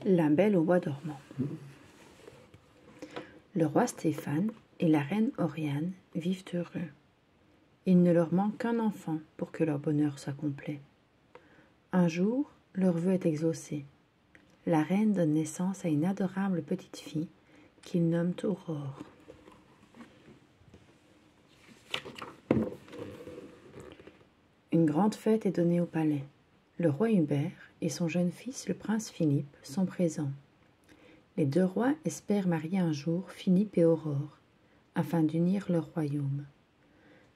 La Belle au bois dormant. Le roi Stéphane et la reine Oriane vivent heureux. Il ne leur manque qu'un enfant pour que leur bonheur soit complet. Un jour, leur vœu est exaucé. La reine donne naissance à une adorable petite fille qu'ils nomment Aurore. Une grande fête est donnée au palais. Le roi Hubert et son jeune fils, le prince Philippe, sont présents. Les deux rois espèrent marier un jour Philippe et Aurore, afin d'unir leur royaume.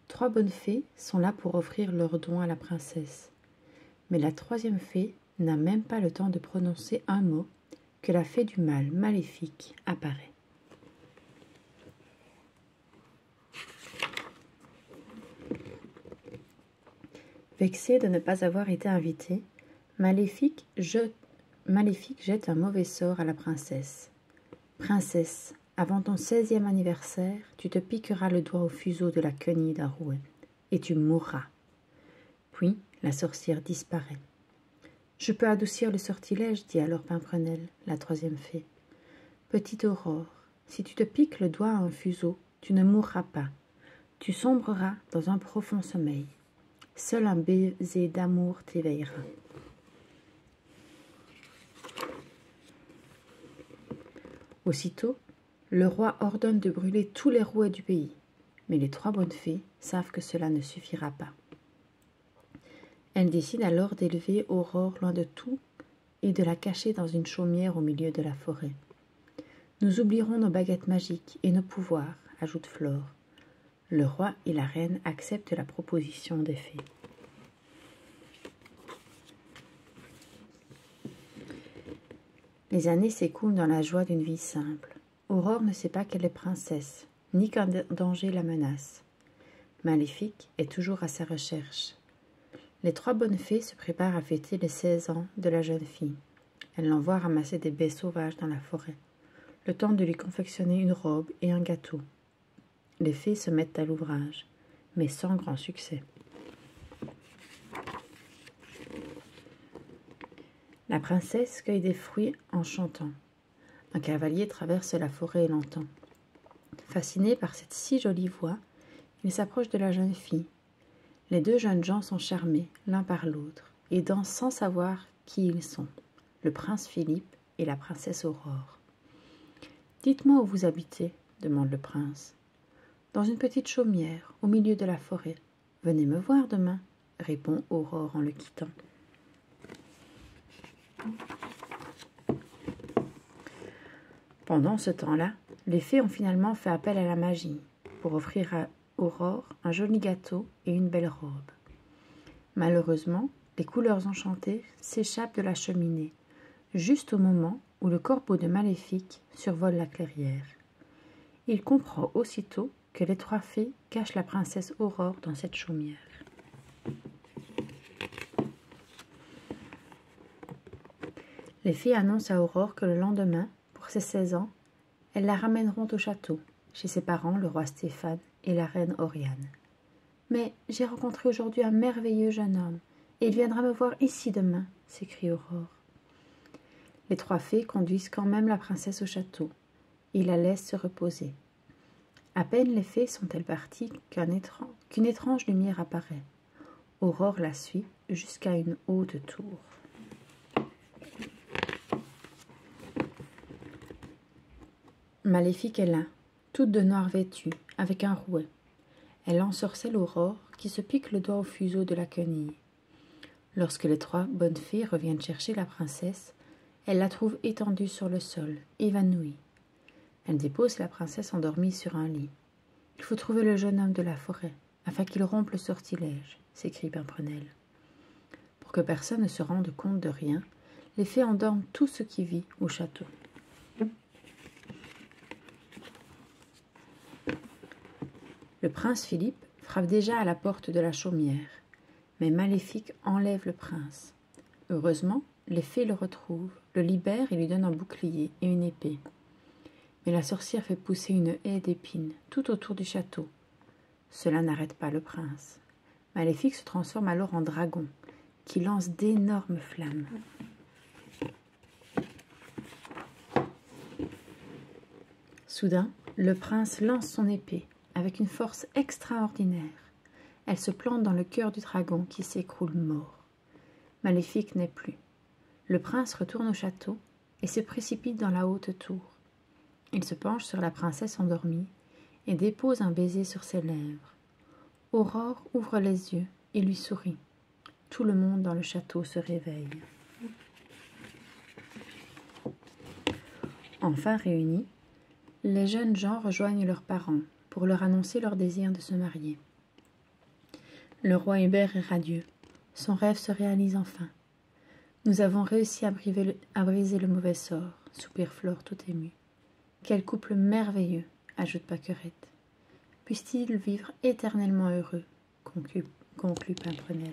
3 bonnes fées sont là pour offrir leurs dons à la princesse. Mais la 3e fée n'a même pas le temps de prononcer un mot que la fée du mal, Maléfique, apparaît. Vexée de ne pas avoir été invitée, Maléfique jette un mauvais sort à la princesse. « Princesse, avant ton 16e anniversaire, tu te piqueras le doigt au fuseau de la quenille d'un rouet, et tu mourras. » Puis la sorcière disparaît. « Je peux adoucir le sortilège, dit alors Pimprenelle, la 3e fée. Petite Aurore, si tu te piques le doigt à un fuseau, tu ne mourras pas. Tu sombreras dans un profond sommeil. Seul un baiser d'amour t'éveillera. » Aussitôt, le roi ordonne de brûler tous les rouets du pays, mais les 3 bonnes fées savent que cela ne suffira pas. Elles décident alors d'élever Aurore loin de tout et de la cacher dans une chaumière au milieu de la forêt. « Nous oublierons nos baguettes magiques et nos pouvoirs, » ajoute Flore. Le roi et la reine acceptent la proposition des fées. Les années s'écoulent dans la joie d'une vie simple. Aurore ne sait pas qu'elle est princesse, ni qu'un danger la menace. Maléfique est toujours à sa recherche. Les 3 bonnes fées se préparent à fêter les 16 ans de la jeune fille. Elles l'envoient ramasser des baies sauvages dans la forêt, le temps de lui confectionner une robe et un gâteau. Les fées se mettent à l'ouvrage, mais sans grand succès. La princesse cueille des fruits en chantant. Un cavalier traverse la forêt et l'entend. Fasciné par cette si jolie voix, il s'approche de la jeune fille. Les 2 jeunes gens sont charmés l'un par l'autre et dansent sans savoir qui ils sont, le prince Philippe et la princesse Aurore. « Dites-moi où vous habitez, » demande le prince. « Dans une petite chaumière, au milieu de la forêt. Venez me voir demain, » répond Aurore en le quittant. Pendant ce temps-là, les fées ont finalement fait appel à la magie pour offrir à Aurore un joli gâteau et une belle robe. Malheureusement, les couleurs enchantées s'échappent de la cheminée, juste au moment où le corbeau de Maléfique survole la clairière. Il comprend aussitôt que les 3 fées cachent la princesse Aurore dans cette chaumière. Les fées annoncent à Aurore que le lendemain, pour ses 16 ans, elles la ramèneront au château, chez ses parents, le roi Stéphane et la reine Oriane. « Mais j'ai rencontré aujourd'hui un merveilleux jeune homme, et il viendra me voir ici demain, » s'écrie Aurore. Les 3 fées conduisent quand même la princesse au château, et la laissent se reposer. À peine les fées sont-elles parties qu'une étrange lumière apparaît. Aurore la suit jusqu'à une haute tour. Maléfique est là, toute de noir vêtue, avec un rouet. Elle ensorcelle Aurore, qui se pique le doigt au fuseau de la quenille. Lorsque les 3 bonnes fées reviennent chercher la princesse, elles la trouvent étendue sur le sol, évanouie. Elles déposent la princesse endormie sur un lit. « Il faut trouver le jeune homme de la forêt, afin qu'il rompe le sortilège, » s'écrie Pimprenelle. Pour que personne ne se rende compte de rien, les fées endorment tout ce qui vit au château. Le prince Philippe frappe déjà à la porte de la chaumière, mais Maléfique enlève le prince. Heureusement, les fées le retrouvent, le libèrent et lui donnent un bouclier et une épée. Mais la sorcière fait pousser une haie d'épines tout autour du château. Cela n'arrête pas le prince. Maléfique se transforme alors en dragon, qui lance d'énormes flammes. Soudain, le prince lance son épée avec une force extraordinaire. Elle se plante dans le cœur du dragon qui s'écroule mort. Maléfique n'est plus. Le prince retourne au château et se précipite dans la haute tour. Il se penche sur la princesse endormie et dépose un baiser sur ses lèvres. Aurore ouvre les yeux et lui sourit. Tout le monde dans le château se réveille. Enfin réunis, les jeunes gens rejoignent leurs parents pour leur annoncer leur désir de se marier. Le roi Hubert est radieux. Son rêve se réalise enfin. Nous avons réussi à briser le mauvais sort, soupire Flore tout émue. Quel couple merveilleux, ajoute Paquerette. Puissent-ils vivre éternellement heureux, conclut Pimprenelle.